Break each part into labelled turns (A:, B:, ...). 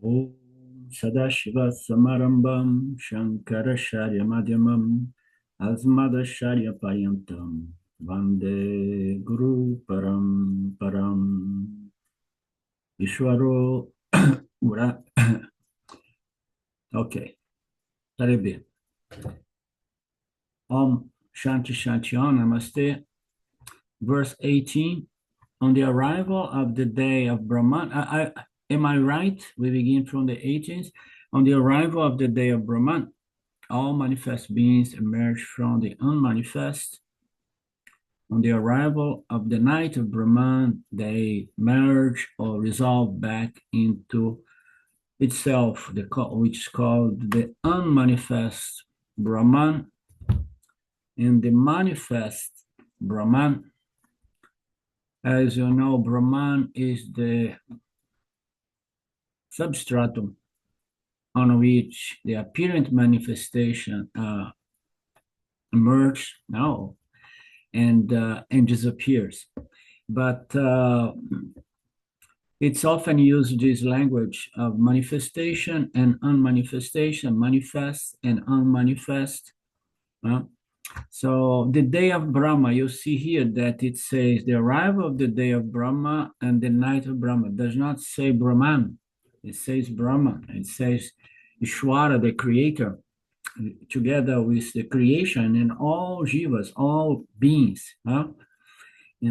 A: Om Sadashiva Samarambam Shankaracharya Madhyamam Asmadacharya Paryantam Vande Guru Param Param Ishwaro Ura. Ok, very bem. Om Shanti Shanti Om Namaste. Verse 18. On the arrival of the day of Brahman, am I right? We begin from the 18th. On the arrival of the day of Brahman, all manifest beings emerge from the unmanifest. On the arrival of the night of Brahman, they merge or resolve back into itself, which is called the unmanifest Brahman. And the manifest Brahman, as you know, Brahman is the substratum on which the apparent manifestation emerges now and disappears. But it's often used this language of manifestation and unmanifestation, manifest and unmanifest. So the day of Brahma, you see here that it says the arrival of the day of Brahma and the night of Brahma. It does not say Brahman. It says Brahma. It says Ishwara, the creator, together with the creation and all jivas, all beings. And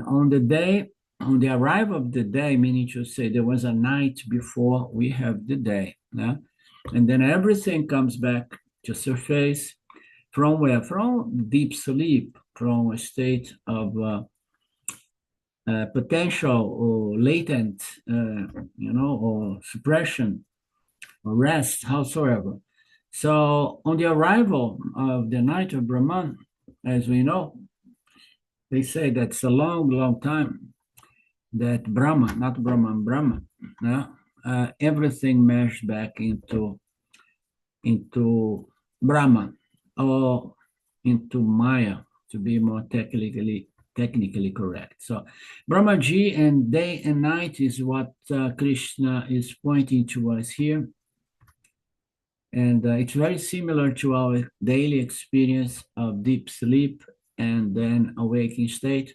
A: on the arrival of the day, meaning to say there was a night before we have the day. And then everything comes back to surface. From where? From deep sleep, from a state of potential or latent, or suppression or rest, howsoever. So on the arrival of the night of Brahman, as we know, they say that's a long, long time that Brahma, not Brahman, Brahma, everything meshed back into Brahman, or into Maya, to be more technically correct. So Brahmaji and day and night is what Krishna is pointing to us here. And it's very similar to our daily experience of deep sleep and then awakening state.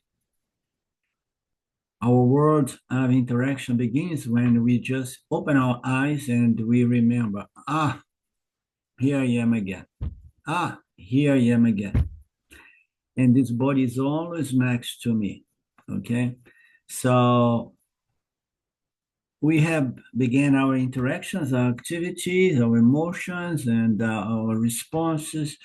A: Our world of interaction begins when we just open our eyes and we remember, here I am again. Here I am again. And this body is always next to me, okay? So we have began our interactions, our activities, our emotions, and our responses.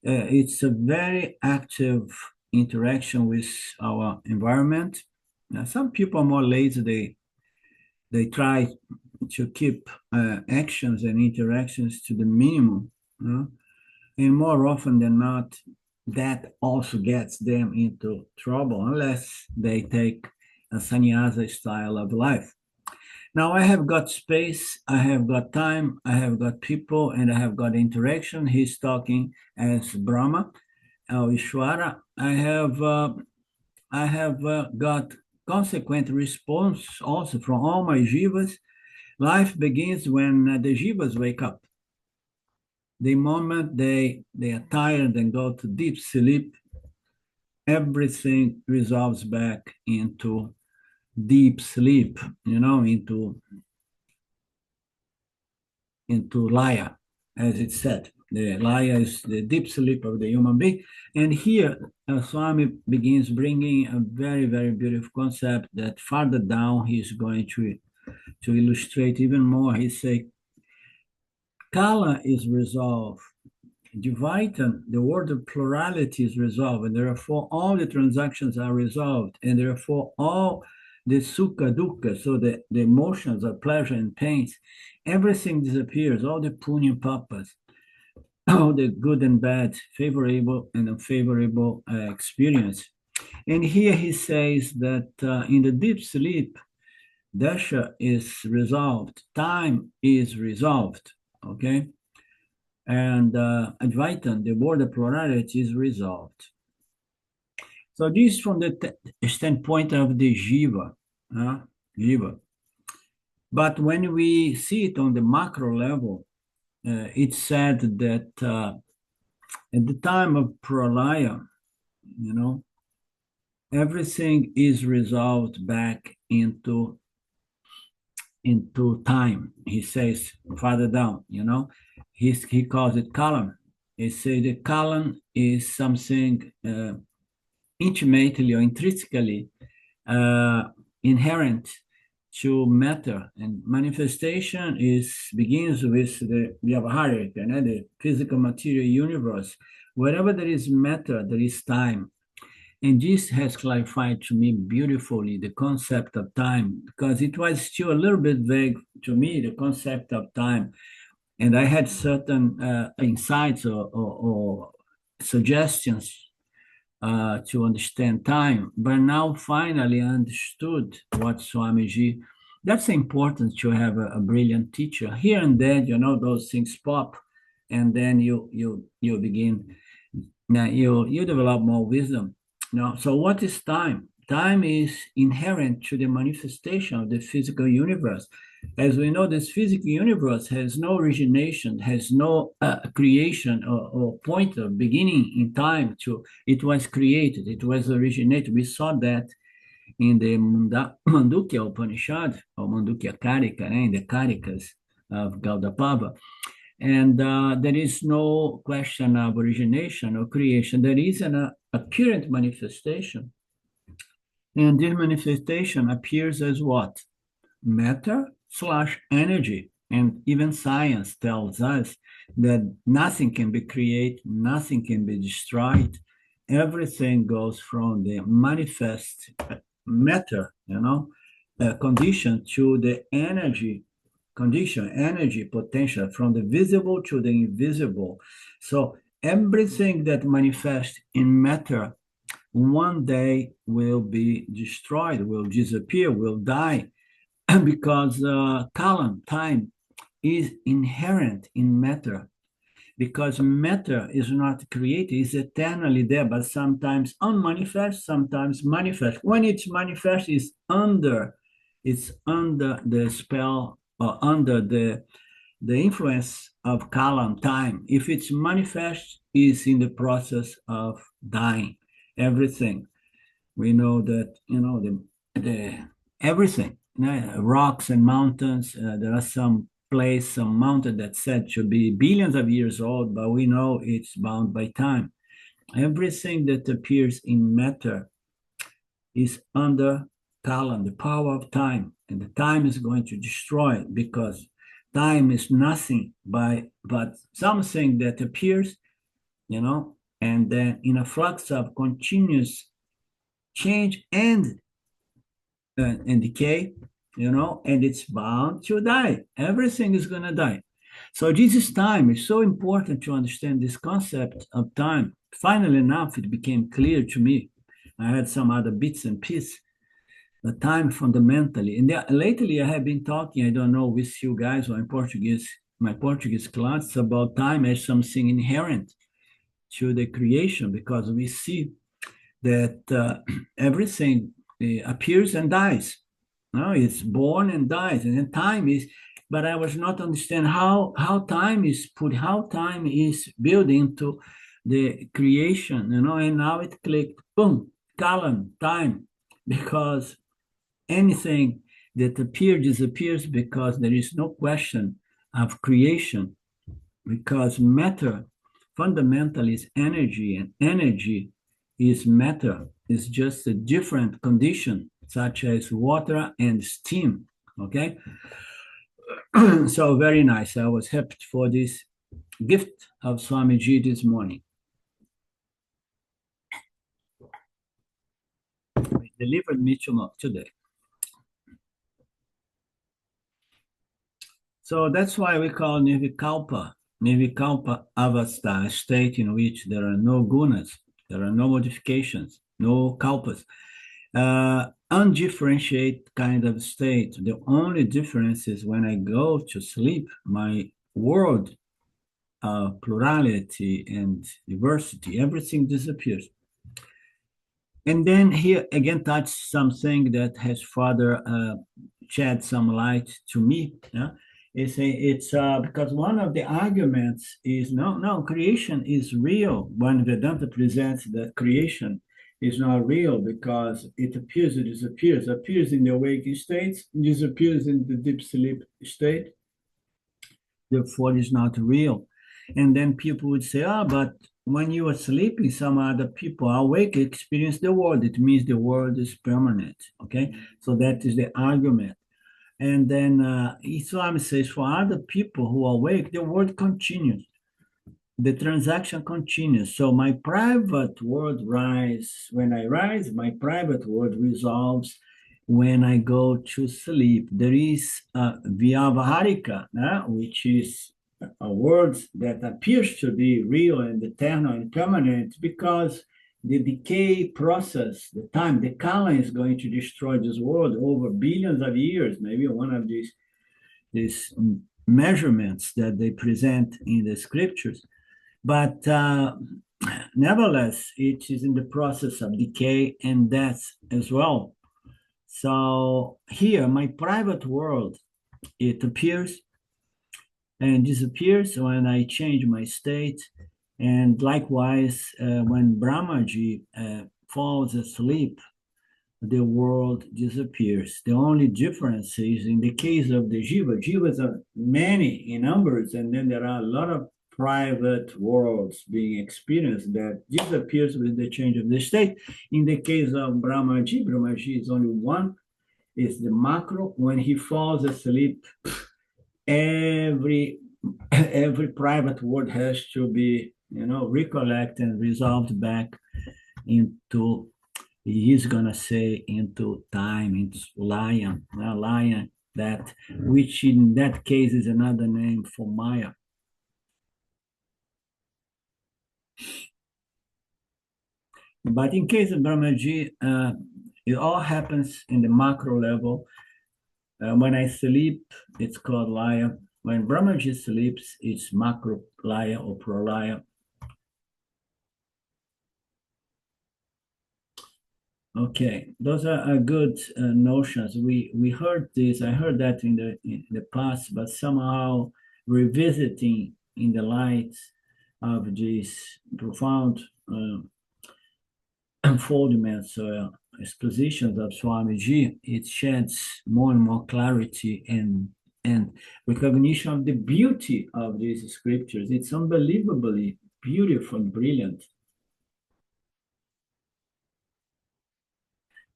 A: It's a very active interaction with our environment. Now, some people are more lazy. They try to keep actions and interactions to the minimum, and more often than not, that also gets them into trouble unless they take a sannyasa style of life. Now I have got space, I have got time, I have got people, and I have got interaction. He's talking as Brahma, Ishwara. I have got consequent response also from all my jivas. Life begins when the jivas wake up. The moment they are tired and go to deep sleep, everything resolves back into deep sleep, into laya, as it said. The laya is the deep sleep of the human being. And here, Swami begins bringing a very, very beautiful concept that farther down he's going to illustrate even more. He says, Kala is resolved. Dvaitam, the word of plurality is resolved, and therefore all the transactions are resolved, and therefore all the sukha, dukkha, so the emotions of pleasure and pains, everything disappears, all the punya and papas, all the good and bad, favorable and unfavorable experience. And here he says that in the deep sleep, dasha is resolved, time is resolved, okay? And Advaitam, the word of plurality, is resolved. So this is from the standpoint of the jiva. Jiva. But when we see it on the macro level, it's said that at the time of pralaya, everything is resolved back into time. He says further down, he calls it kalam. He says the kalam is something intimately or intrinsically inherent to matter, and manifestation begins with the Vyavaharik, the physical material universe. Wherever there is matter, there is time. And this has clarified to me beautifully the concept of time, because it was still a little bit vague to me, the concept of time. And I had certain insights or suggestions to understand time, but now finally understood what Swamiji. That's important to have a brilliant teacher. Here and there, those things pop, and then you begin. Now you develop more wisdom. So what is time? Time is inherent to the manifestation of the physical universe. As we know, this physical universe has no origination, has no creation or point of beginning in time. It was created, it was originated. We saw that in the Mandukya Upanishad, or Mandukya Karika, in the Karikas of Gaudapava. And there is no question of origination or creation. There is an apparent manifestation. And this manifestation appears as what? Matter/energy. And even science tells us that nothing can be created, nothing can be destroyed. Everything goes from the manifest matter, condition to the energy condition, energy potential, from the visible to the invisible. So everything that manifests in matter one day will be destroyed, will disappear, will die, because kalam, time, is inherent in matter. Because matter is not created, it's eternally there, but sometimes unmanifest, sometimes manifest. When it's manifest, it's under the spell or under the influence of kalam, time. If it's manifest, it's in the process of dying. Everything. We know that, the everything, rocks and mountains, there are some mountain that's said to be billions of years old, but we know it's bound by time. Everything that appears in matter is under kalam, the power of time, and the time is going to destroy it, because time is nothing but something that appears, and then in a flux of continuous change and decay, and it's bound to die. Everything is going to die. So this is time. It's so important to understand this concept of time. Finally enough, it became clear to me. I had some other bits and pieces, but time fundamentally. And lately I have been talking, I don't know, with you guys or in Portuguese, my Portuguese class, about time as something inherent to the creation, because we see that everything appears and dies. No, it's born and dies, and then time is. But I was not understand how time is built into the creation, and now it clicked, boom, kalam, time, because anything that appears disappears, because there is no question of creation, because matter fundamentally is energy, and energy is matter. It's just a different condition, such as water and steam. Okay. So very nice. I was happy for this gift of Swamiji this morning. He delivered me today. So that's why we call Nirvikalpa avastha, a state in which there are no gunas, there are no modifications, no kalpas. Undifferentiate kind of state. The only difference is when I go to sleep, my world of plurality and diversity, everything disappears. And then here again touch something that has further shed some light to me. Yeah? It's because one of the arguments is no, creation is real. When Vedanta presents that creation is not real because it appears, it disappears, appears in the awake state, disappears in the deep sleep state, therefore it's not real. And then people would say, but when you are sleeping, some other people are awake, experience the world. It means the world is permanent. Okay, so that is the argument. And then Islam says for other people who are awake, the world continues. The transaction continues. So my private world rise. When I rise, my private world resolves when I go to sleep. There is Vyavaharika, which is a word that appears to be real and eternal and permanent because the decay process, the time, the Kala is going to destroy this world over billions of years. Maybe one of these measurements that they present in the scriptures. But nevertheless, it is in the process of decay and death as well. So here, my private world, it appears and disappears when I change my state. And likewise, when Brahmaji falls asleep, the world disappears. The only difference is in the case of the jivas are many in numbers, and then there are a lot of private worlds being experienced that disappears with the change of the state. In the case of Brahmaji is only one, is the macro. When he falls asleep, every private world has to be, recollected and resolved back into, he's gonna say, into time, into lion, that, which in that case is another name for Maya. But in case of Brahmaji, it all happens in the macro level. When I sleep, it's called Laya. When Brahmaji sleeps, it's macro Laya or pralaya. Okay, those are good notions. We heard this. I heard that in the past, but somehow revisiting in the light of these profound unfoldments or expositions of Swamiji, it sheds more and more clarity and recognition of the beauty of these scriptures. It's unbelievably beautiful and brilliant.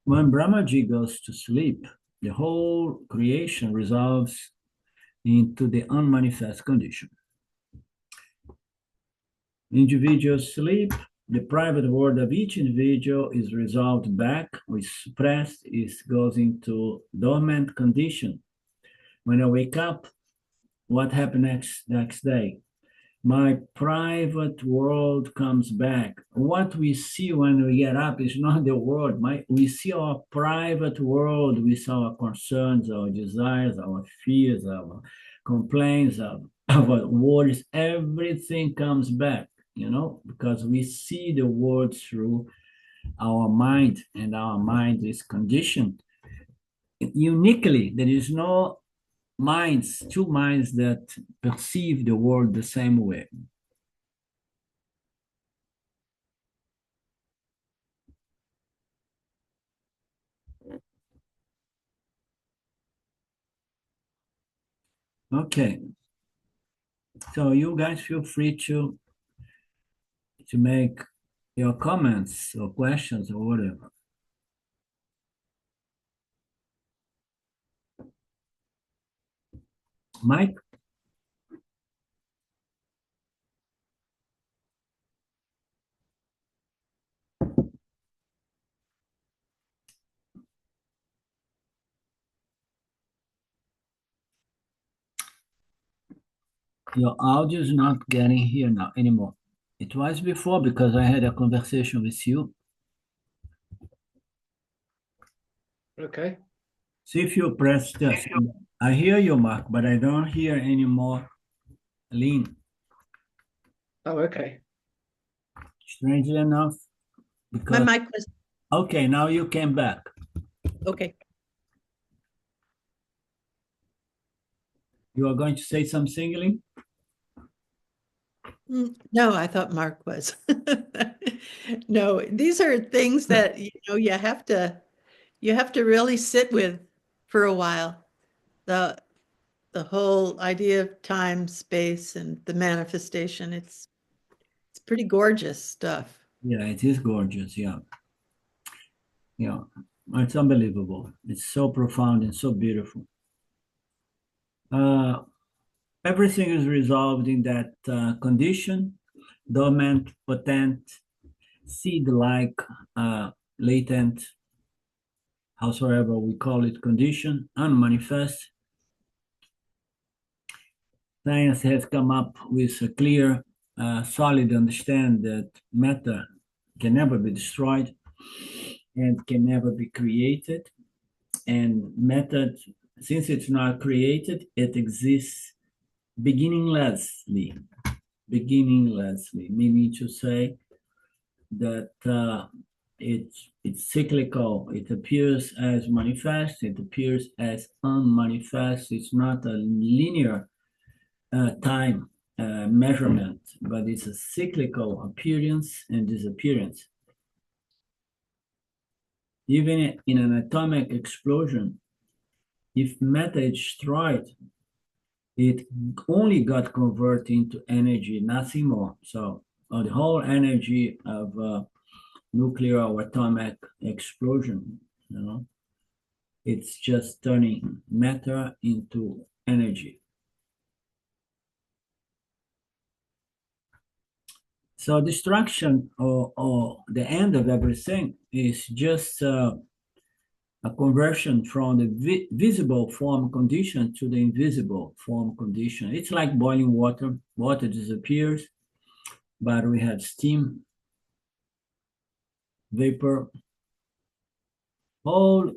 A: When Brahmaji goes to sleep, the whole creation resolves into the unmanifest condition. Individuals sleep, the private world of each individual is resolved back, or is suppressed, it goes into dormant condition. When I wake up, what happens next day? My private world comes back. What we see when we get up is not the world. We see our private world. We see our concerns, our desires, our fears, our complaints, our worries. Everything comes back, because we see the world through our mind, and our mind is conditioned. Uniquely, there is no two minds that perceive the world the same way. Okay, so you guys feel free to make your comments or questions or whatever. Mike? Your audio is not getting here now anymore. It was before because I had a conversation with you.
B: Okay.
A: See if you press this. I hear you, Mark, but I don't hear anymore. Lean.
B: Oh, okay.
A: Strangely enough, because
C: My mic was
A: okay, now you came back.
C: okay.
A: You are going to say something, Ling?
C: No, I thought Mark was. No, these are things that you have to really sit with for a while. The whole idea of time, space, and the manifestation, it's pretty gorgeous stuff.
A: Yeah, it is gorgeous. Yeah. Yeah. It's unbelievable. It's so profound and so beautiful. Uh, Everything is resolved in that condition, dormant, potent, seed-like, latent, howsoever we call it, condition, unmanifest. Science has come up with a clear, solid understanding that matter can never be destroyed and can never be created. And matter, since it's not created, it exists beginninglessly. Beginninglessly, meaning to say that it's cyclical. It appears as manifest. It appears as unmanifest. It's not a linear time measurement, but it's a cyclical appearance and disappearance. Even in an atomic explosion, if matter is destroyed, it only got converted into energy, nothing more. So the whole energy of nuclear or atomic explosion, it's just turning matter into energy. So destruction or the end of everything is just a conversion from the visible form condition to the invisible form condition. It's like boiling water. Water disappears, but we have steam, vapor, all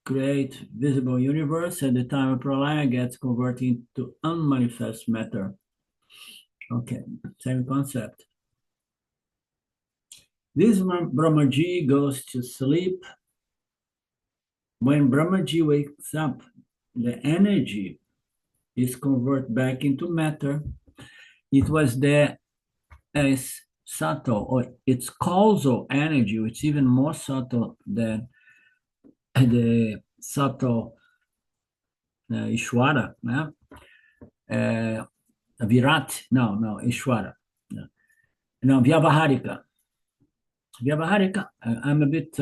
A: create visible universe. At the time of pralaya gets converted into unmanifest matter. Okay, same concept. This Brahmaji goes to sleep. When Brahmaji wakes up, the energy is converted back into matter. It was there as subtle, or it's causal energy, which is even more subtle than the subtle Ishwara. Virat, no, Ishwara. No, Vyavaharika. Vyavaharika, I'm a bit,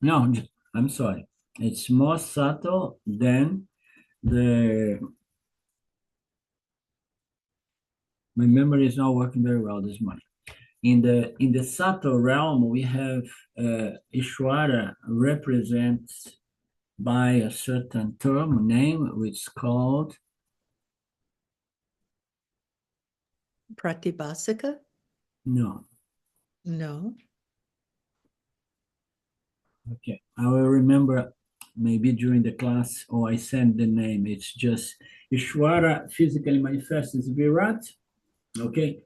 A: no, I'm sorry. It's more subtle than my memory is not working very well this morning. In the subtle realm, we have Ishwara represents by a certain term, name, which is called
C: Pratibhasika?
A: no.
C: No.
A: Okay, I will remember maybe during the class or I send the name. It's just Ishwara physically manifests as Virat. Okay,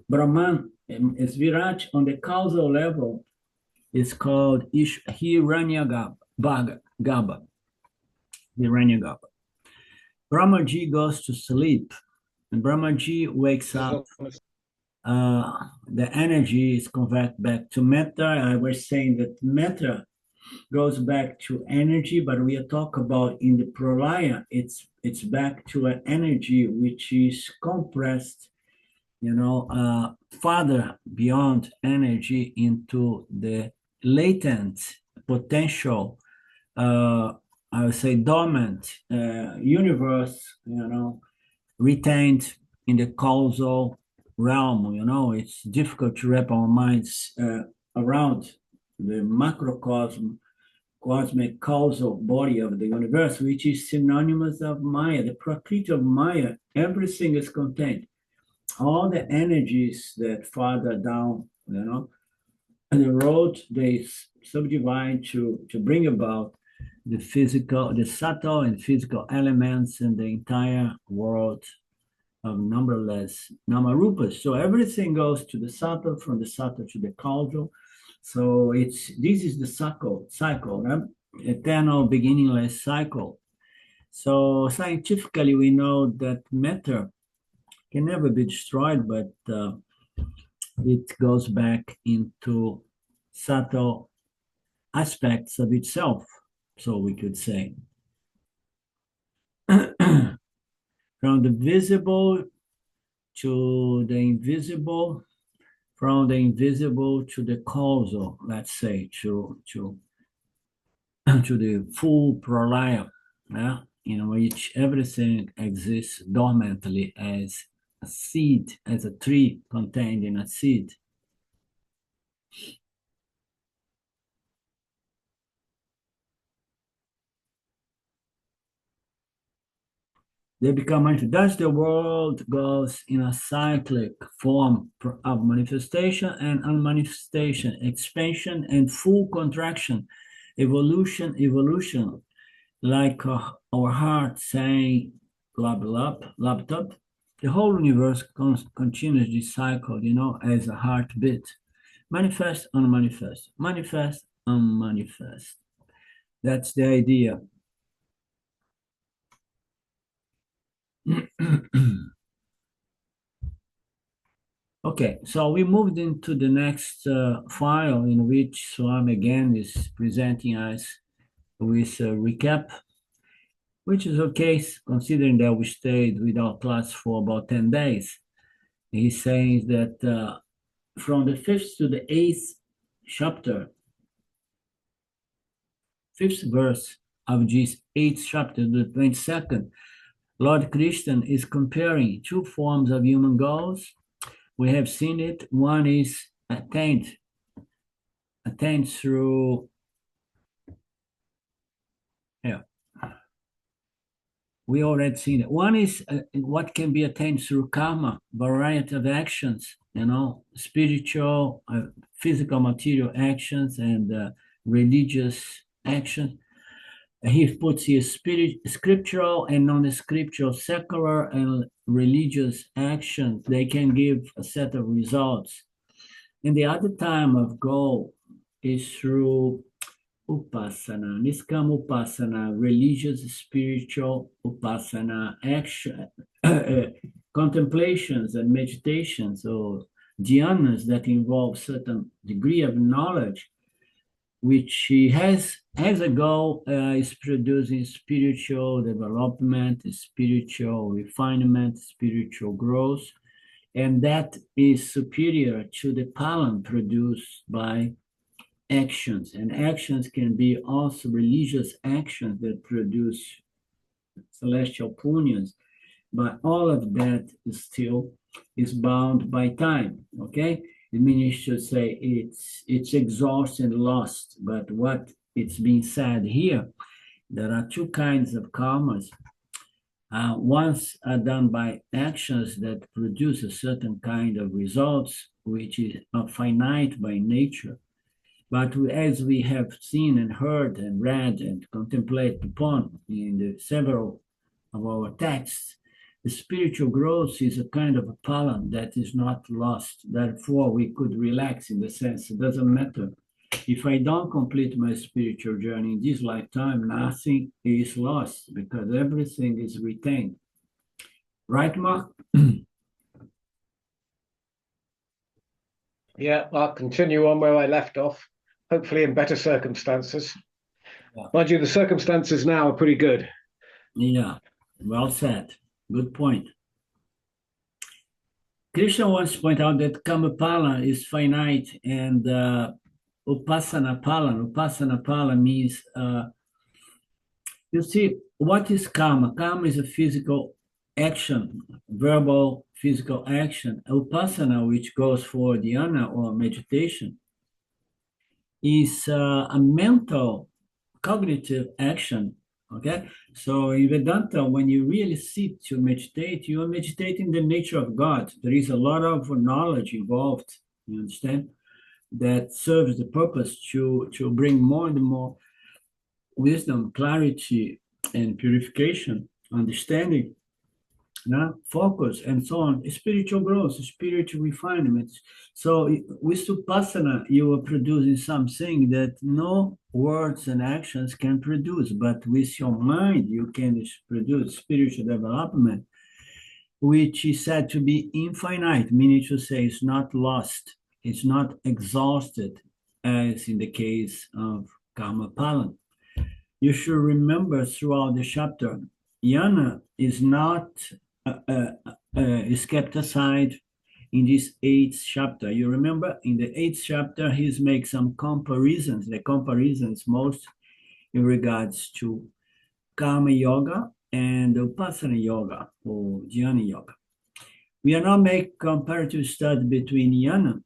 A: Brahman is Virat on the causal level. It's called Hiranyagarbha. Hiranyagarbha. Brahmaji goes to sleep, and Brahmaji wakes up. The energy is converted back to matter. I was saying that matter goes back to energy, but we are talking about in the pralaya, it's back to an energy which is compressed, farther beyond energy into the latent potential, I would say dormant universe, retained in the causal realm. It's difficult to wrap our minds around the macrocosm, cosmic causal body of the universe, which is synonymous of Maya, the Prakriti of Maya. Everything is contained. All the energies that farther down, and the road they subdivide to bring about the physical, the subtle and physical elements in the entire world of numberless namarupas. So everything goes to the subtle, from the subtle to the causal. So this is the cycle, eternal beginningless cycle. So scientifically, we know that matter can never be destroyed, but it goes back into subtle aspects of itself, so we could say. From the visible to the invisible, from the invisible to the causal, let's say, to to the full pralaya, yeah, in which everything exists dormantly as a seed, as a tree contained in a seed. They become manifest. Thus, the world goes in a cyclic form of manifestation and unmanifestation, expansion and full contraction, evolution, like our heart saying, blah, blah, blah, blah. The whole universe continues this cycle, as a heartbeat. Manifest, unmanifest, manifest, unmanifest. That's the idea. Okay, so we moved into the next file in which Swami again is presenting us with a recap, which is okay considering that we stayed without class for about 10 days. He's saying that from the 5th to the 8th chapter, 5th verse of this 8th chapter, the 22nd, Lord Krishna is comparing two forms of human goals. We have seen it. One is attained through, yeah, we already seen it. One is what can be attained through karma, variety of actions, spiritual, physical, material actions, and religious actions. He puts here scriptural and non-scriptural, secular and religious actions. They can give a set of results. And the other time of goal is through upasana, niskam upasana, religious, spiritual upasana, action, contemplations and meditations, or dhyanas that involve certain degree of knowledge, which he has as a goal is producing spiritual development, spiritual refinement, spiritual growth, and that is superior to the palam produced by actions. And actions can be also religious actions that produce celestial punyas, but all of that is bound by time, okay? It means to say it's exhausted and lost, but what it's being said here, there are two kinds of karmas. Ones are done by actions that produce a certain kind of results, which is finite by nature. But as we have seen and heard and read and contemplated upon in the several of our texts, the spiritual growth is a kind of a palam that is not lost. Therefore, we could relax in the sense it doesn't matter. If I don't complete my spiritual journey in this lifetime, nothing is lost because everything is retained. Right, Mark?
B: Yeah, I'll continue on where I left off, hopefully in better circumstances.
A: Yeah.
B: Mind you, the circumstances now are pretty good.
A: Yeah, well said. Good point. Krishna wants to point out that Kamapala is finite and Upasana Pala means, you see, what is karma? Karma is a physical action, verbal physical action. Upasana, which goes for dhyana or meditation, is a mental, cognitive action. Okay, so in Vedanta, when you really sit to meditate, you are meditating the nature of God. There is a lot of knowledge involved, you understand, that serves the purpose to bring more and more wisdom, clarity, and purification, understanding focus, and so on, spiritual growth, spiritual refinement. So with Vipassana, you are producing something that no words and actions can produce, but with your mind, you can produce spiritual development, which is said to be infinite, meaning to say it's not lost, it's not exhausted, as in the case of karma palan. You should remember throughout the chapter, Yana is not is kept aside in this eighth chapter. You remember in the eighth chapter, he's make some comparisons. The comparisons most in regards to karma yoga and upasana yoga or jnana yoga. We are not making comparative study between yana.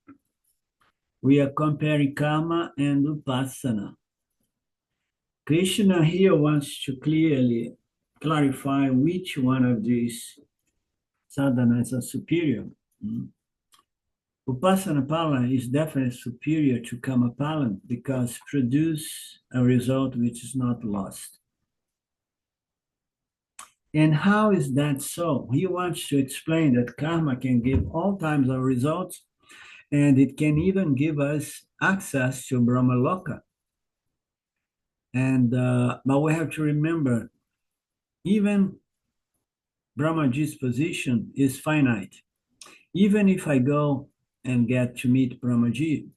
A: We are comparing karma and upasana. Krishna here wants to clearly clarify which one of these sadhanas are superior. Upasana Pala is definitely superior to Kama Pala because produce a result which is not lost. And how is that so? He wants to explain that karma can give all types of results, and it can even give us access to Brahma Loka. And but we have to remember, even Brahmaji's position is finite. Even if I go and get to meet Brahmaji,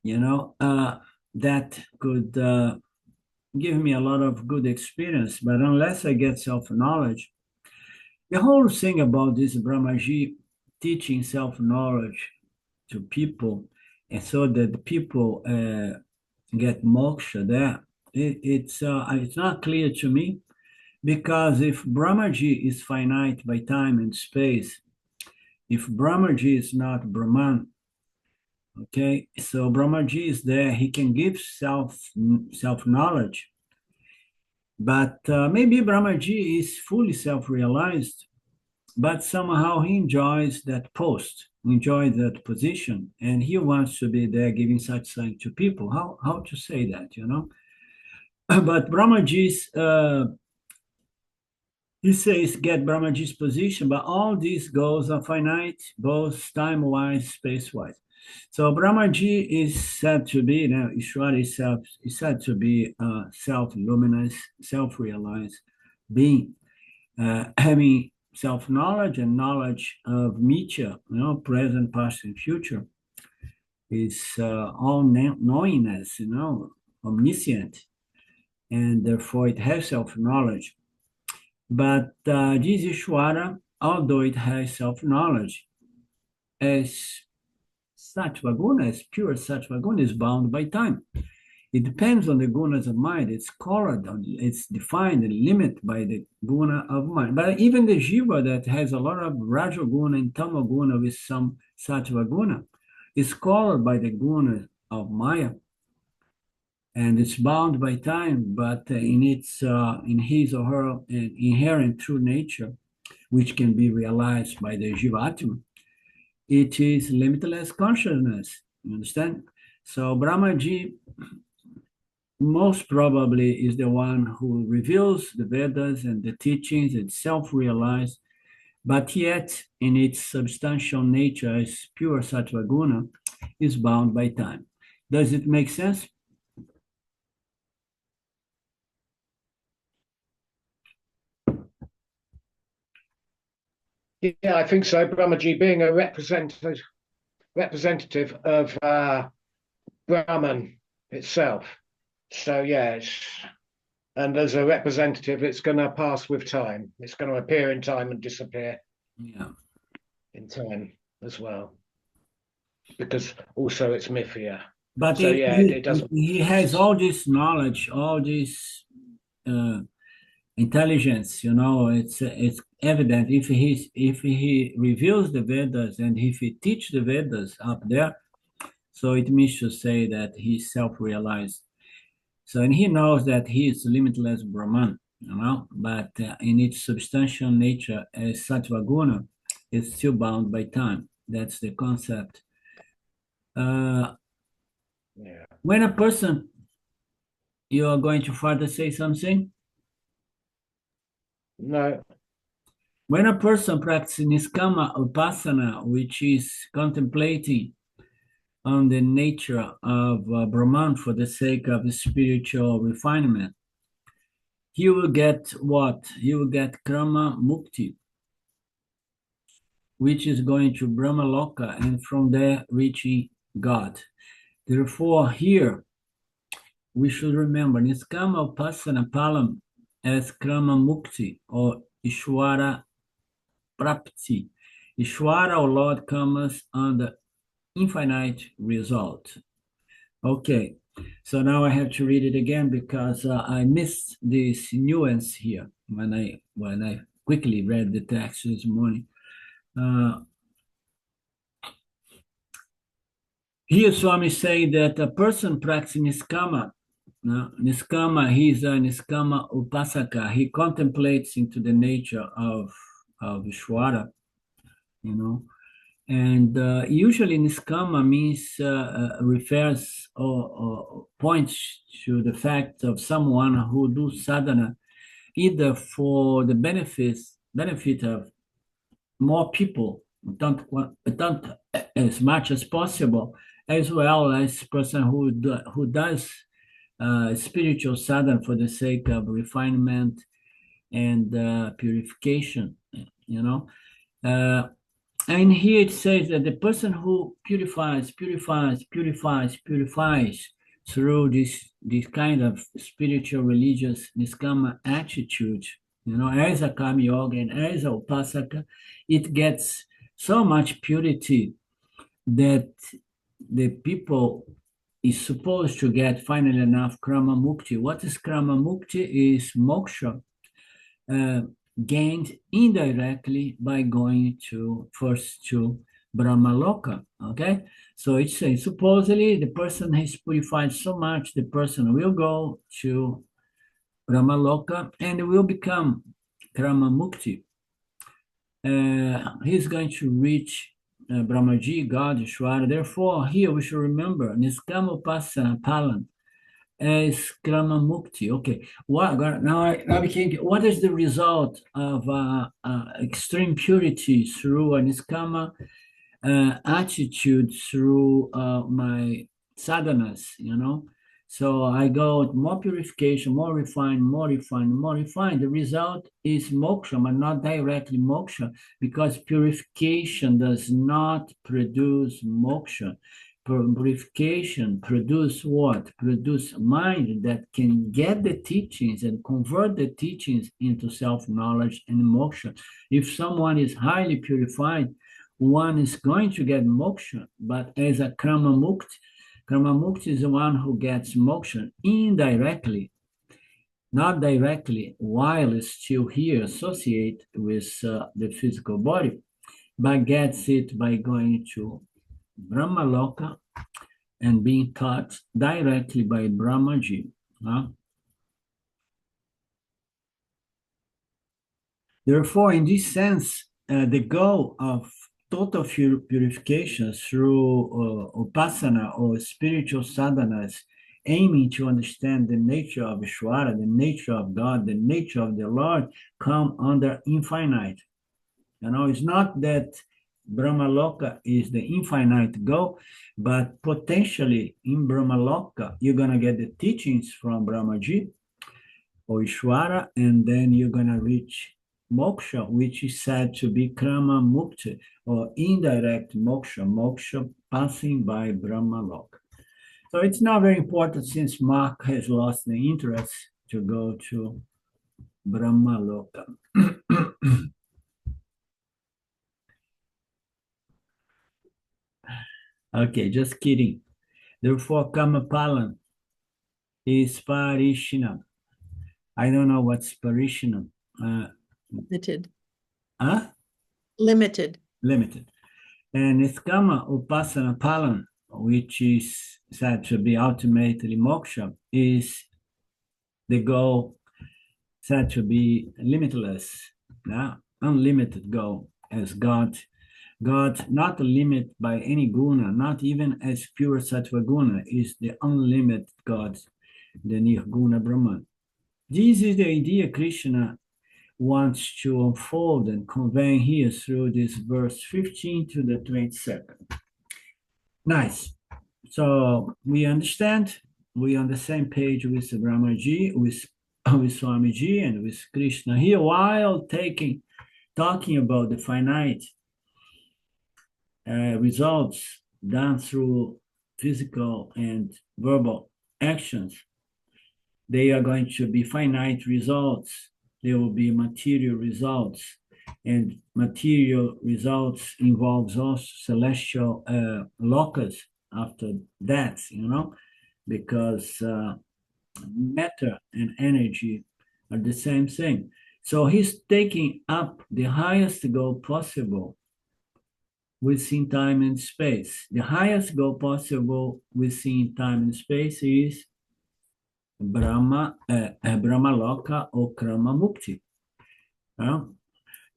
A: that could give me a lot of good experience. But unless I get self-knowledge, the whole thing about this Brahmaji teaching self-knowledge to people, and so that people get moksha there, it's not clear to me, because if Brahmaji is finite by time and space, if Brahmaji is not Brahman, okay, so Brahmaji is there, he can give self-knowledge, but maybe Brahmaji is fully self-realized, but somehow he enjoys that post, enjoys that position, and he wants to be there giving such thing to people. How to say that, But Brahmaji's he says get Brahmaji's position, but all these goals are finite, both time-wise, space-wise. So Brahmaji is said to be, Ishwara is said to be a self-luminous, self-realized being, having self-knowledge and knowledge of Mithya, present, past, and future. Is all knowingness, omniscient, and therefore it has self-knowledge. But this Ishwara, although it has self-knowledge, as Sattva Guna, as pure Sattva Guna, is bound by time. It depends on the gunas of mind. It's colored, it's defined and limited by the guna of mind. But even the jiva that has a lot of Raja Guna and Tama Guna with some Sattva Guna is colored by the guna of Maya. And it's bound by time, but in his or her inherent true nature, which can be realized by the Jivatma, it is limitless consciousness. You understand? So Brahmaji most probably is the one who reveals the Vedas and the teachings. It's self-realized, but yet in its substantial nature as pure Sattva Guna is bound by time. Does it make sense?
B: Yeah, I think so. Brahmaji being a representative of Brahman itself. So and as a representative, it's going to pass with time. It's going to appear in time and disappear in time as well, because also it's Mithya.
A: But
B: so it doesn't.
A: He has all this knowledge, all this intelligence. It's evident if he reveals the Vedas and if he teach the Vedas up there. So it means to say that he's self-realized. So, and he knows that he is limitless Brahman, but in its substantial nature as Sattva Guna, it's still bound by time. That's the concept. When a person, you are going to further say something?
B: No.
A: When a person practices niskama upasana, which is contemplating on the nature of Brahman for the sake of spiritual refinement, he will get what? He will get Krama Mukti, which is going to Brahma Loka, and from there reaching God. Therefore, here we should remember Niskama Upasana Palam as Krama Mukti or Ishwara Prapti. Ishwara, or Lord, comes on the infinite result. Okay, so now I have to read it again because I missed this nuance here when I quickly read the text this morning. Here Swami saying that a person practicing Niskama, he is a Niskama Upasaka. He contemplates into the nature of Ishwara, and usually Niskama means refers or points to the fact of someone who do sadhana either for the benefit of more people, don't as much as possible, as well as person who does spiritual sadhana for the sake of refinement and purification, and here it says that the person who purifies through this kind of spiritual religious niskama attitude, as a karma yoga and as a upasaka, it gets so much purity that the people is supposed to get finally enough krama mukti. What is krama mukti? Is moksha gained indirectly by going first to Brahma Loka. Okay, so it says supposedly the person has purified so much, the person will go to Brahma Loka and will become Krama Mukti. He's going to reach Brahmaji, God, Ishvara. Therefore, here we should remember Niskama Upasana Palan as Krama Mukti. Okay, now I became, what is the result of extreme purity through a Niskama attitude through my sadhanas, So I go more purification, more refined. The result is moksha, but not directly moksha, because purification does not produce moksha. Purification produce what? Produce mind that can get the teachings and convert the teachings into self-knowledge and moksha. If someone is highly purified, one is going to get moksha, but as a krama mukti is the one who gets moksha indirectly, not directly, while still here associate with the physical body, but gets it by going to Brahma Loka and being taught directly by Brahmaji. Therefore, in this sense, the goal of total purification through upasana or spiritual sadhanas, aiming to understand the nature of Ishvara, the nature of God, the nature of the Lord, come under infinite. It's not that Brahma Loka is the infinite goal, but potentially in Brahma Loka, you're going to get the teachings from Brahmaji or Ishvara, and then you're going to reach moksha, which is said to be krama mukti, or indirect moksha passing by Brahma Loka. So it's not very important since Mark has lost the interest to go to Brahma Loka. Okay, just kidding. Therefore, Kamapalan is Parishinam. I don't know what's Parishinam.
C: Limited.
A: Huh?
C: Limited.
A: And Niskama Upasana Palan, which is said to be ultimately moksha, is the goal said to be limitless, unlimited goal, as God, not limited by any guna, not even as pure sattva guna, is the unlimited God, the Nirguna Brahman. This is the idea Krishna wants to unfold and convey here through this verse 15 to the 22nd. Nice. So we understand, we on the same page with Brahmaji, with Swamiji, and with Krishna here, while talking about the finite results done through physical and verbal actions. They are going to be finite results. There will be material results, and material results involves also celestial locus after that, because matter and energy are the same thing. So he's taking up the highest goal possible within time and space. The highest goal possible within time and space is Brahma Loka or Krama Mukti.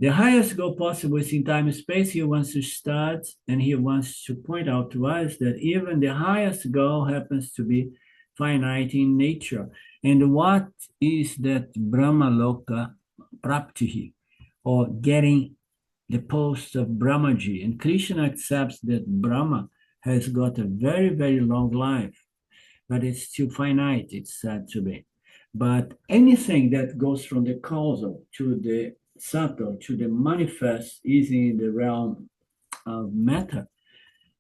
A: The highest goal possible is in time and space. He wants to start, and he wants to point out to us that even the highest goal happens to be finite in nature. And what is that Brahma Loka Praptihi, or getting the post of Brahmaji? And Krishna accepts that Brahma has got a very, very long life, but it's still finite, it's said to be. But anything that goes from the causal to the subtle to the manifest is in the realm of matter.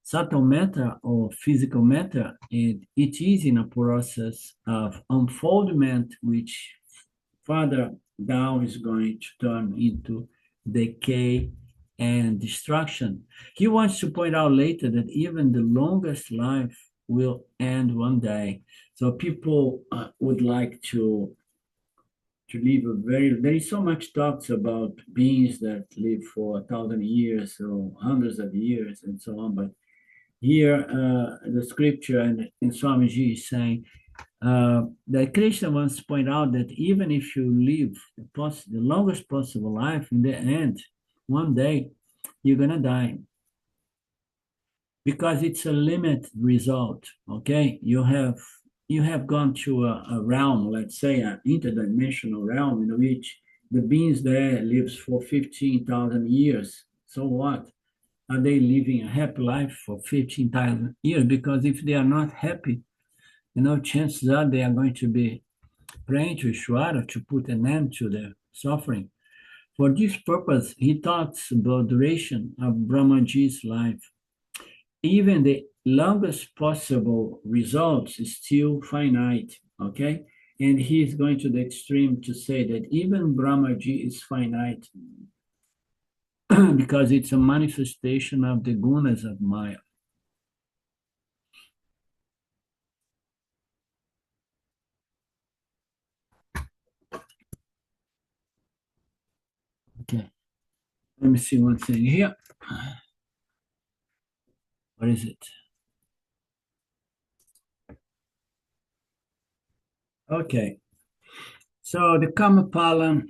A: Subtle matter or physical matter, it is in a process of unfoldment, which further down is going to turn into decay and destruction. He wants to point out later that even the longest life will end one day. So people would like to live there is so much talks about beings that live for 1,000 years or hundreds of years and so on. But here, the scripture and Swamiji is saying that Krishna wants to point out that even if you live the longest possible life, in the end, one day you're gonna die, because it's a limit result. Okay, you have gone to a realm, let's say an interdimensional realm, in which the beings there lives for 15,000 years. So what? Are they living a happy life for 15,000 years? Because if they are not happy, chances are they are going to be praying to Ishvara to put an end to their suffering. For this purpose, he talks about duration of Brahmaji's life. Even the longest possible results is still finite, okay? And he is going to the extreme to say that even Brahmaji is finite because it's a manifestation of the gunas of Maya. Okay, let me see one thing here. What is it? Okay, so the Kamapala,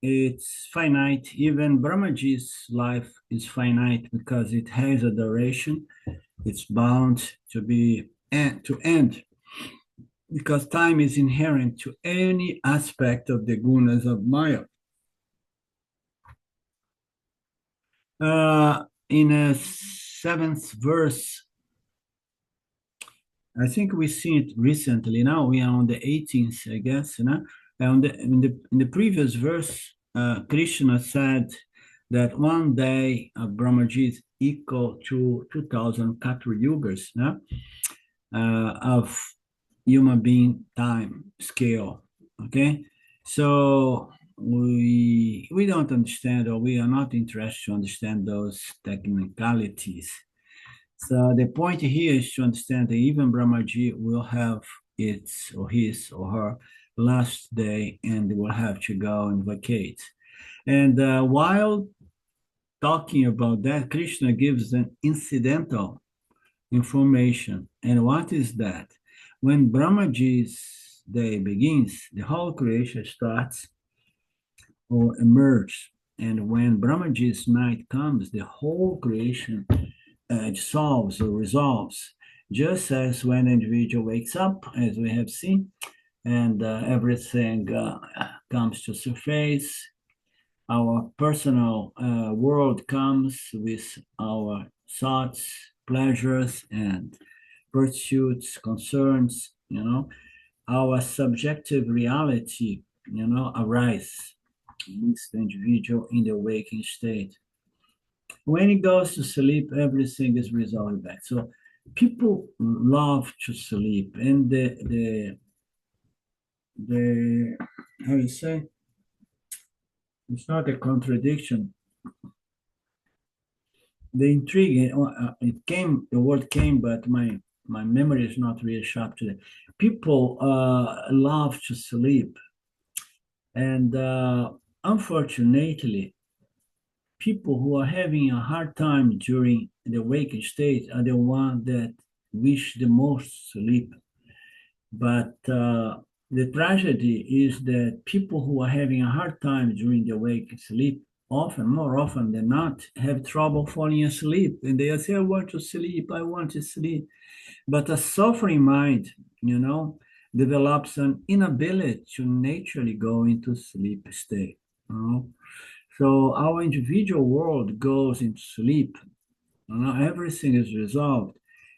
A: it's finite. Even Brahmaji's life is finite because it has a duration. It's bound to end, because time is inherent to any aspect of the gunas of Maya. In a seventh verse, I think we've seen it recently. Now we are on the 18th, I guess. And in the previous verse, Krishna said that one day Brahmaji is equal to 2,000 catur yugas of human being time scale. Okay, so we don't understand, or we are not interested to understand those technicalities. So the point here is to understand that even Brahmaji will have his or her last day, and will have to go and vacate. And while talking about that, Krishna gives an incidental information. And what is that? When Brahmaji's day begins, the whole creation starts or emerges. And when Brahmaji's night comes, the whole creation dissolves or resolves, just as when an individual wakes up, as we have seen, and everything comes to surface, Our personal world comes with our thoughts, pleasures, and pursuits, concerns, our subjective reality, arise with the individual in the waking state. When he goes to sleep, everything is resolved back. So people love to sleep, and the how you say, it's not a contradiction. The intrigue, the word came, but my memory is not really sharp today. People love to sleep, and unfortunately, people who are having a hard time during the waking state are the ones that wish the most sleep. But the tragedy is that people who are having a hard time during the waking sleep, often, more often than not, have trouble falling asleep. And they say, I want to sleep, I want to sleep. But a suffering mind, develops an inability to naturally go into sleep state. So our individual world goes into sleep. Everything is resolved.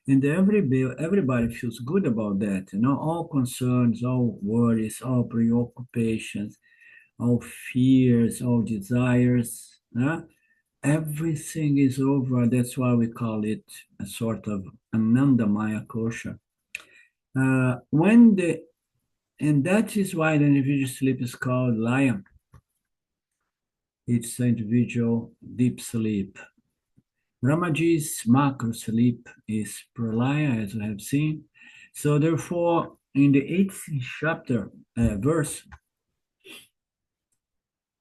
A: And everybody feels good about that. All concerns, all worries, all preoccupations, all fears, all desires. Everything is over. That's why we call it a sort of Anandamaya kosha. And that is why the individual sleep is called lion. It's individual deep sleep. Brahmaji's macro sleep is pralaya, as we have seen. So therefore, in the 8th chapter, verse,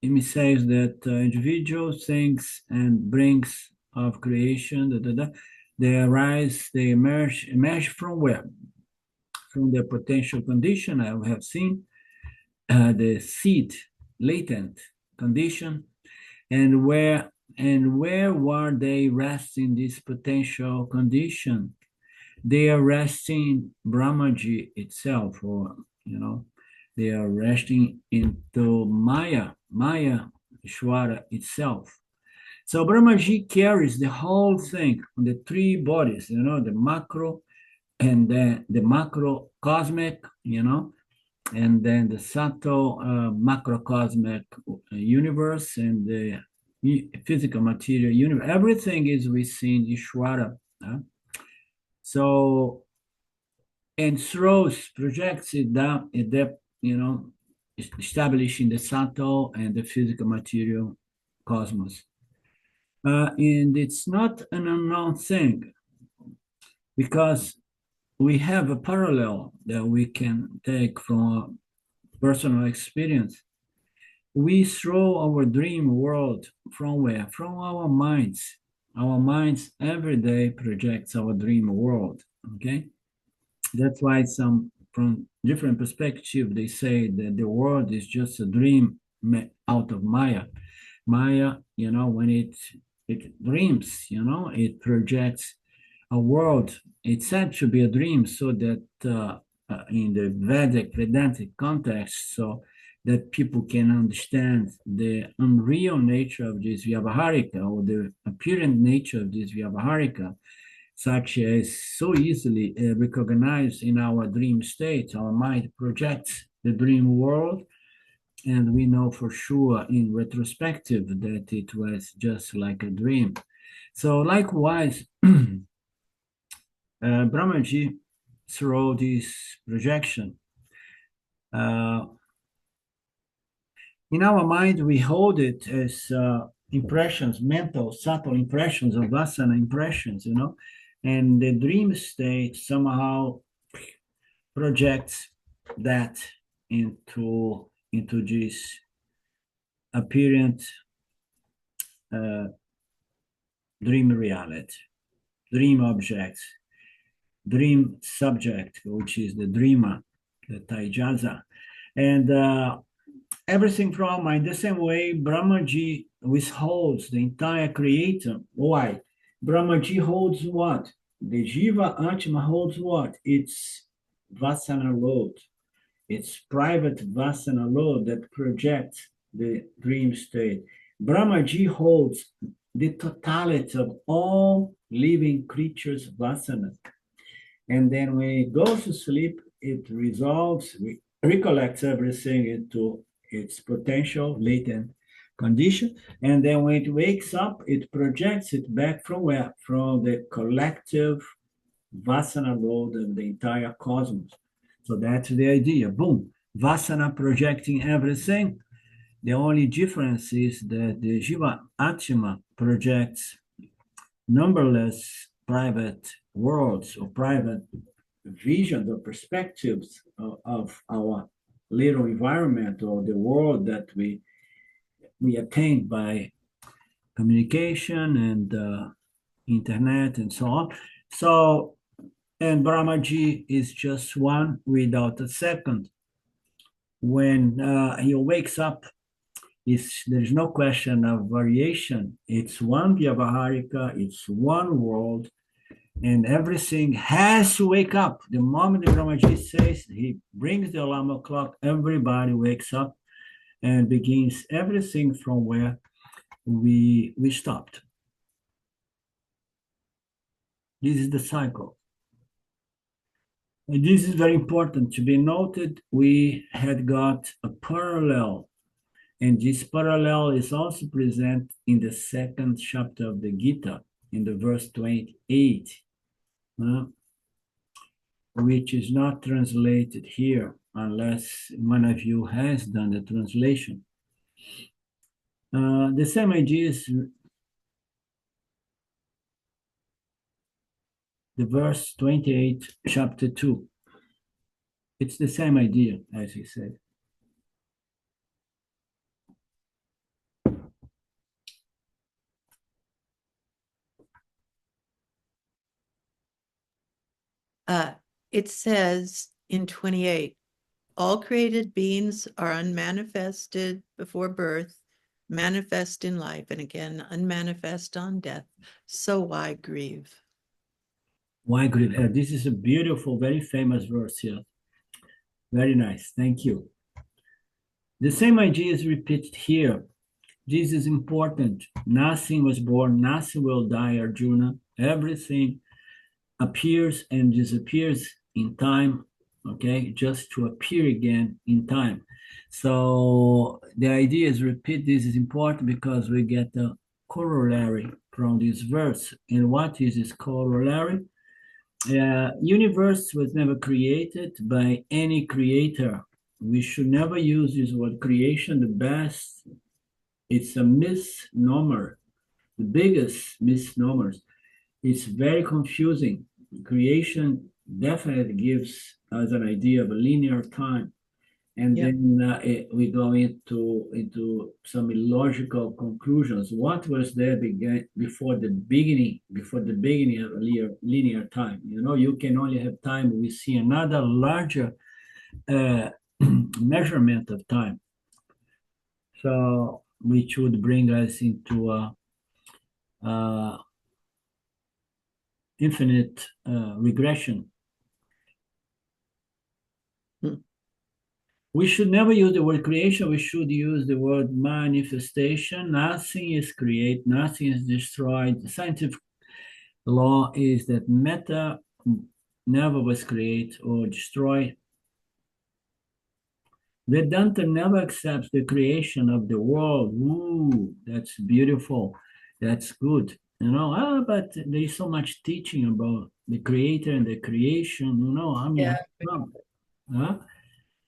A: it says that individual things and brings of creation, they arise, they emerge from where? From the potential condition I have seen, the seed, latent condition, and where were they resting this potential condition? They are resting Brahmaji itself, or they are resting into Maya Ishwara itself. So Brahmaji carries the whole thing on the three bodies, the macro and then the macrocosmic, and then the subtle macrocosmic universe and the physical material universe. Everything is within Ishwara. So, and throws, projects it down, establishing the subtle and the physical material cosmos. And it's not an unknown thing, because we have a parallel that we can take from personal experience. We throw our dream world from where? From our minds. Our minds every day projects our dream world. Okay, that's why from different perspective they say that the world is just a dream out of Maya. Maya, when it dreams, it projects a world. It's said to be a dream, so that in the Vedantic context, so that people can understand the unreal nature of this Vyavaharika, or the apparent nature of this Vyavaharika, such as so easily recognized in our dream state. Our mind projects the dream world, and we know for sure in retrospective that it was just like a dream. So likewise, Brahmaji, through this projection, in our mind, we hold it as impressions, mental, subtle impressions of vasana impressions, and the dream state somehow projects that into this apparent dream reality, dream objects, dream subject, which is the dreamer, the Taijaza, and everything from mind. The same way, Brahmaji withholds the entire creator. Why? Brahmaji holds what? The Jiva Atma holds what? It's Vasana load. It's private Vasana load that projects the dream state. Brahmaji holds the totality of all living creatures' vasanas. And then when it goes to sleep, it resolves, recollects everything into its potential latent condition. And then when it wakes up, it projects it back from where? From the collective Vasana load of the entire cosmos. So that's the idea. Boom. Vasana projecting everything. The only difference is that the Jiva Atma projects numberless private worlds or private visions or perspectives of our little environment or the world that we attain by communication and internet and so on. So, and Brahmaji is just one without a second. When he wakes up, there's no question of variation. It's one Vyavaharika, it's one world, and everything has to wake up. The moment the Brahmaji says, he brings the alarm clock, everybody wakes up and begins everything from where we stopped. This is the cycle. And this is very important to be noted. We had got a parallel, and this parallel is also present in the second chapter of the Gita, in the verse 28, which is not translated here unless one of you has done the translation. The same idea is the verse 28, chapter 2. It's the same idea, as he said.
C: It says in 28, all created beings are unmanifested before birth, manifest in life, and again, unmanifest on death. So why grieve?
A: Why grieve? This is a beautiful, very famous verse here. Very nice. Thank you. The same idea is repeated here. This is important. Nothing was born, nothing will die, Arjuna. Everything appears and disappears in time, okay, just to appear again in time. So the idea is repeat this is important because we get a corollary from this verse. And what is this corollary? Universe was never created by any creator. We should never use this word creation. The best, it's a misnomer, the biggest misnomers. It's very confusing. Creation definitely gives us an idea of a linear time. And then we go into some illogical conclusions. What was there before the beginning of a linear time? You know, you can only have time. We see another larger measurement of time. So, which would bring us into a infinite regression. We should never use the word creation. We should use the word manifestation. Nothing is created, nothing is destroyed. The scientific law is that matter never was created or destroyed. Vedanta never accepts the creation of the world. Ooh, that's beautiful. That's good. You know, but there is so much teaching about the creator and the creation. You know, I mean,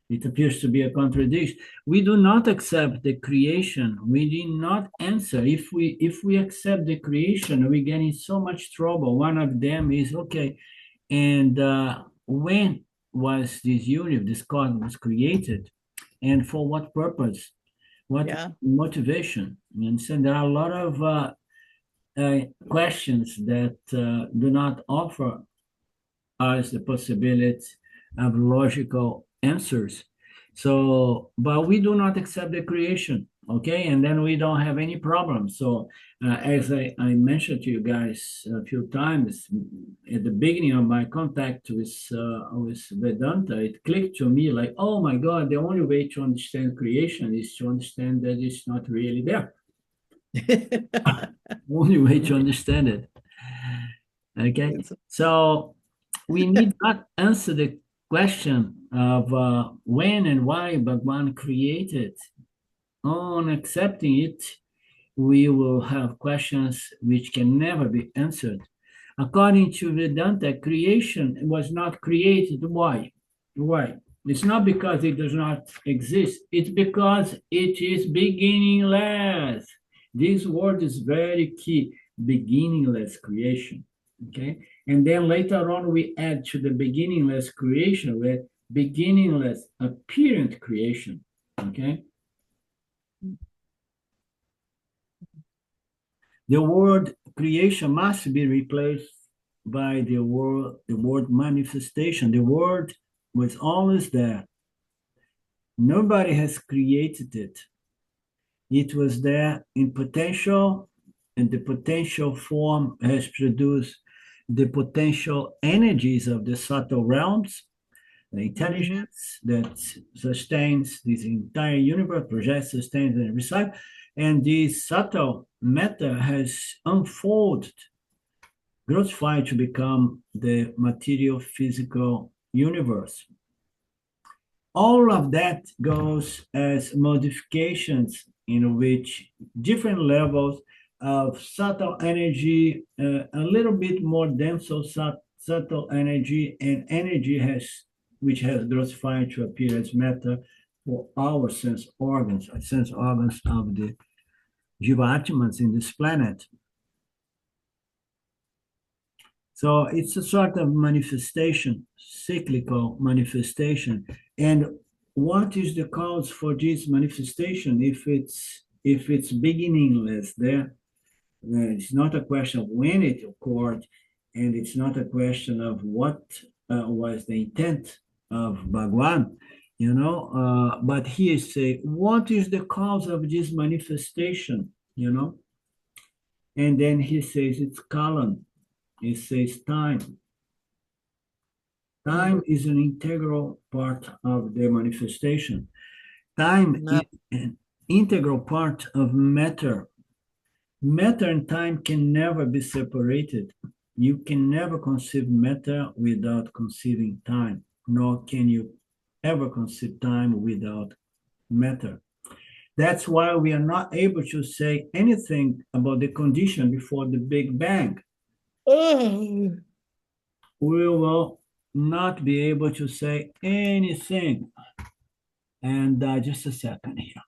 A: it appears to be a contradiction. We do not accept the creation. We did not answer. If we accept the creation, we get in so much trouble. One of them is okay. And when was this universe, this cosmos created, and for what purpose? What motivation? You understand? There are a lot of questions that do not offer us the possibility of logical answers. So, but we do not accept the creation. Okay, and then we don't have any problem. So as I mentioned to you guys a few times at the beginning of my contact with Vedanta, it clicked to me like, oh my God, the only way to understand creation is to understand that it's not really there. Only way to understand it. Okay, so we need not answer the question of when and why Bhagwan created. On accepting it, we will have questions which can never be answered. According to Vedanta, creation was not created. Why? Why? It's not because it does not exist. It's because it is beginningless. This word is very key. Beginningless creation. Okay. And then later on, we add to the beginningless creation with beginningless apparent creation. Okay. The word creation must be replaced by the word manifestation. The word was always there. Nobody has created it. It was there in potential, and the potential form has produced the potential energies of the subtle realms, the intelligence that sustains this entire universe, projects, sustains, and recycles. And this subtle matter has unfolded, growth to become the material physical universe. All of that goes as modifications in which different levels of subtle energy, a little bit more dense subtle energy, and energy which has growth to appear as matter for our sense organs of the jiva in this planet. So it's a sort of manifestation, cyclical manifestation. And what is the cause for this manifestation if it's beginningless there? It's not a question of when it occurred, and it's not a question of what was the intent of Bhagwan, but he say, what is the cause of this manifestation, And then he says it's colon. He says time. Time is an integral part of the manifestation. Time is an integral part of matter. Matter and time can never be separated. You can never conceive matter without conceiving time, nor can you ever conceive time without matter. That's why we are not able to say anything about the condition before the Big Bang. We will not be able to say anything. And just a second here.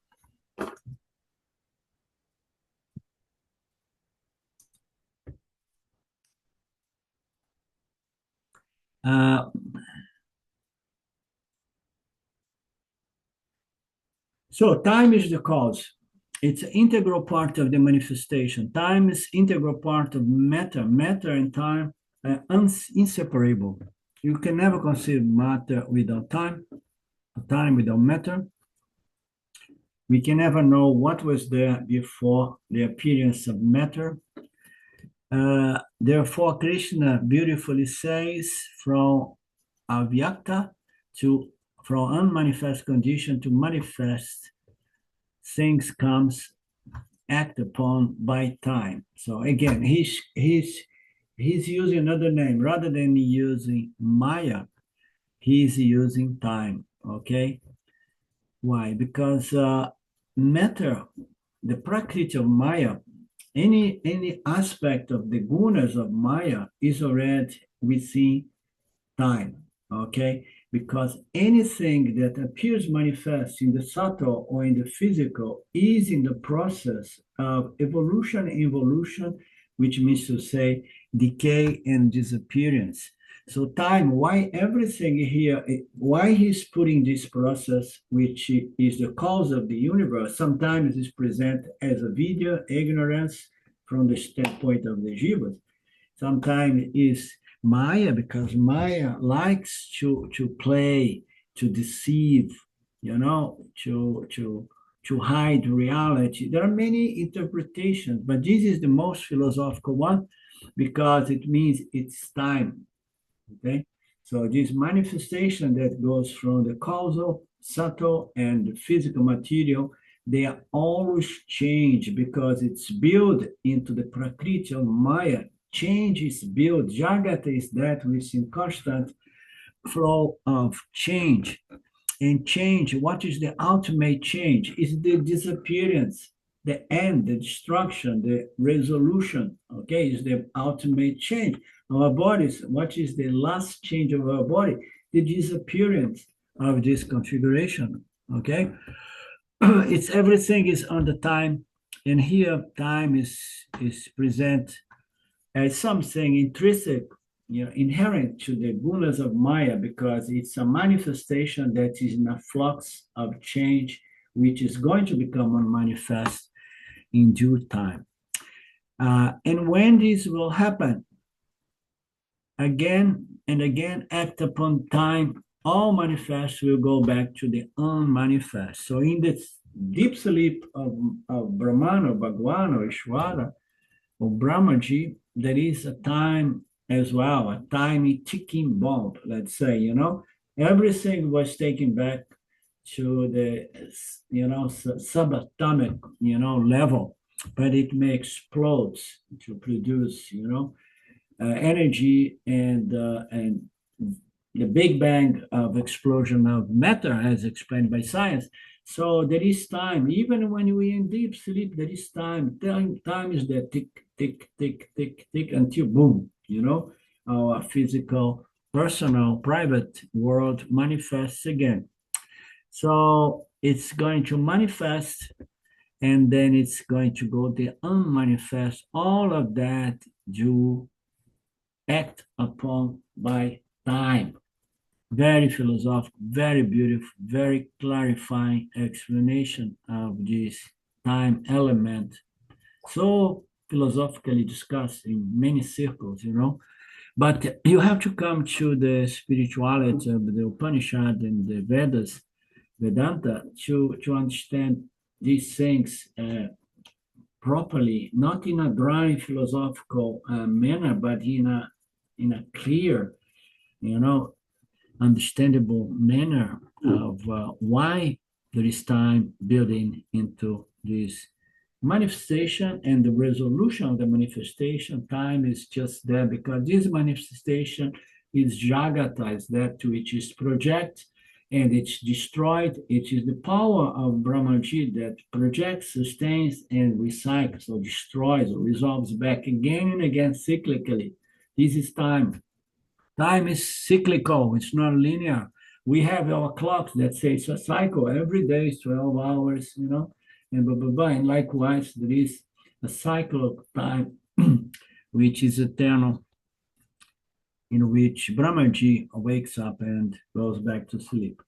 A: So time is the cause. It's an integral part of the manifestation. Time is integral part of matter. Matter and time are inseparable. You can never conceive matter without time, time without matter. We can never know what was there before the appearance of matter. Therefore, Krishna beautifully says from avyakta from unmanifest condition to manifest, things comes act upon by time. So again, he's using another name rather than using Maya. He's using time. Okay, why? Because matter, the prakriti of Maya, any aspect of the gunas of Maya is already within time. Okay, because anything that appears manifest in the subtle or in the physical is in the process of evolution, involution, which means to say decay and disappearance. So time, why everything here, why he's putting this process, which is the cause of the universe, sometimes is presented as a video, ignorance from the standpoint of the jivas. Sometimes is Maya, because Maya likes to play, to deceive, to to hide reality. There are many interpretations, but this is the most philosophical one because it means it's time. Okay, so this manifestation that goes from the causal, subtle, and the physical material, they are always change because it's built into the prakriti of Maya. Change is built. Jagat is that which is in constant flow of change. And change, what is the ultimate change? Is the disappearance, the end, the destruction, the resolution. Okay, is the ultimate change. Our bodies, what is the last change of our body? The disappearance of this configuration. Okay, it's everything is on the time, and here time is present as something intrinsic, inherent to the gunas of Maya, because it's a manifestation that is in a flux of change, which is going to become unmanifest in due time. And when this will happen, again and again, act upon time, all manifest will go back to the unmanifest. So in the deep sleep of Brahman or Bhagwan or Ishvara or Brahmaji, there is a time as well, a tiny ticking bomb, let's say, everything was taken back to the, subatomic, level, but it may explode to produce, energy and the Big Bang of explosion of matter, as explained by science. So there is time, even when we in deep sleep, there is time. Time is the tick, tick, tick, tick, tick until boom, our physical, personal, private world manifests again. So it's going to manifest and then it's going to go the unmanifest. All of that do act upon by time. Very philosophical, very beautiful, very clarifying explanation of this time element. So philosophically discussed in many circles, But you have to come to the spirituality of the Upanishad and the Vedas, Vedanta, to understand these things properly, not in a dry philosophical manner, but in a clear, understandable manner of why there is time building into this manifestation and the resolution of the manifestation. Time is just there because this manifestation is jagata, is that which is project and it's destroyed. It is the power of Brahmaji that projects, sustains, and recycles or destroys or resolves back again and again cyclically. This is time. Time is cyclical, it's not linear. We have our clocks that say it's a cycle. Every day is 12 hours, and blah, blah, blah. And likewise, there is a cycle of time, which is eternal, in which Brahmaji wakes up and goes back to sleep.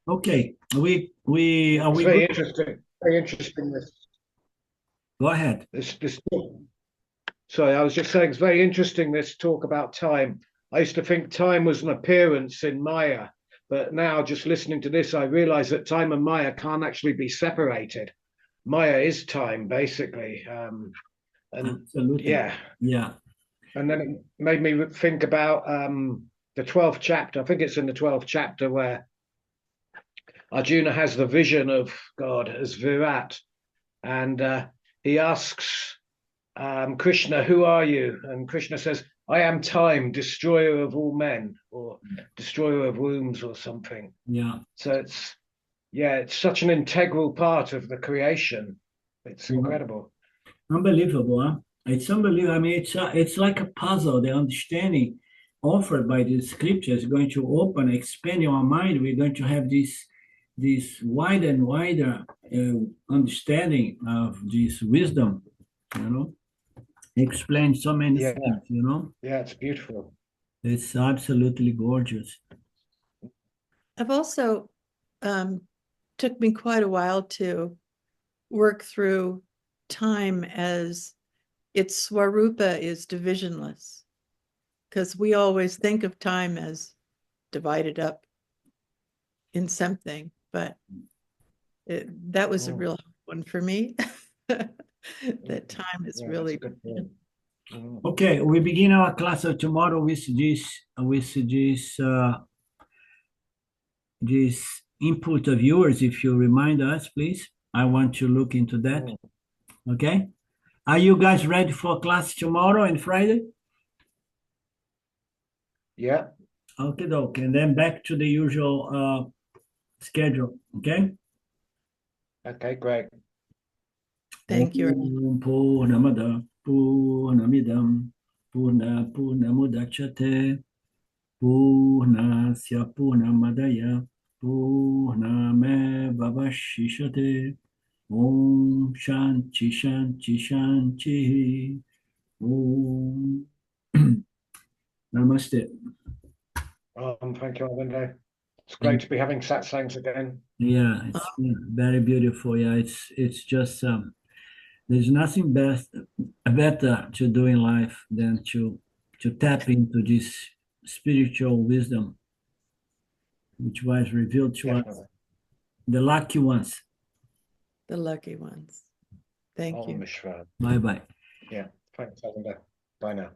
A: Okay, are we
B: very
A: good?
B: interesting. Very interesting.
A: Go ahead.
B: This. Sorry, I was just saying it's very interesting. This talk about time. I used to think time was an appearance in Maya, but now just listening to this, I realize that time and Maya can't actually be separated. Maya is time, basically. And
A: Absolutely.
B: yeah,
A: Yeah.
B: and then it made me think about the 12th chapter. I think it's in the 12th chapter where Arjuna has the vision of God as Virat, and he asks Krishna, "Who are you?" And Krishna says, "I am time, destroyer of all men, or destroyer of wombs, or something."
A: Yeah.
B: So it's such an integral part of the creation. It's incredible.
A: Unbelievable, huh? It's unbelievable. I mean, it's like a puzzle. The understanding offered by the scripture is going to open, expand our mind. We're going to have this wider and wider understanding of this wisdom, explain so many
B: Yeah,
A: things,
B: yeah, it's beautiful.
A: It's absolutely gorgeous.
C: I've also took me quite a while to work through time as its swarupa is divisionless, because we always think of time as divided up in something, but that was a real hard one for me. That time is really
B: that's a good point.
A: Okay, we begin our class of tomorrow with this input of yours. If you remind us, please. I want to look into that. Okay. Are you guys ready for class tomorrow and Friday?
B: Yeah.
A: Okay, okay. And then back to the usual schedule. Okay.
B: Okay, great.
C: Thank you.
A: Om Purnamada Purnamidam Purnamudachyate Purnasya Purnamadaya Purnamevavashishate Om Shanti Shanti Shanti Om Namaste.
B: Thank you, Arvindo. It's great to be having satsangs again.
A: Yeah, it's very beautiful. Yeah, it's just there's nothing better to do in life than to tap into this spiritual wisdom which was revealed to us,
B: Definitely.
A: the lucky ones.
C: The lucky ones. Thank you.
B: Mishra.
A: Bye bye.
B: Yeah. Thanks, Arvindo. Bye now.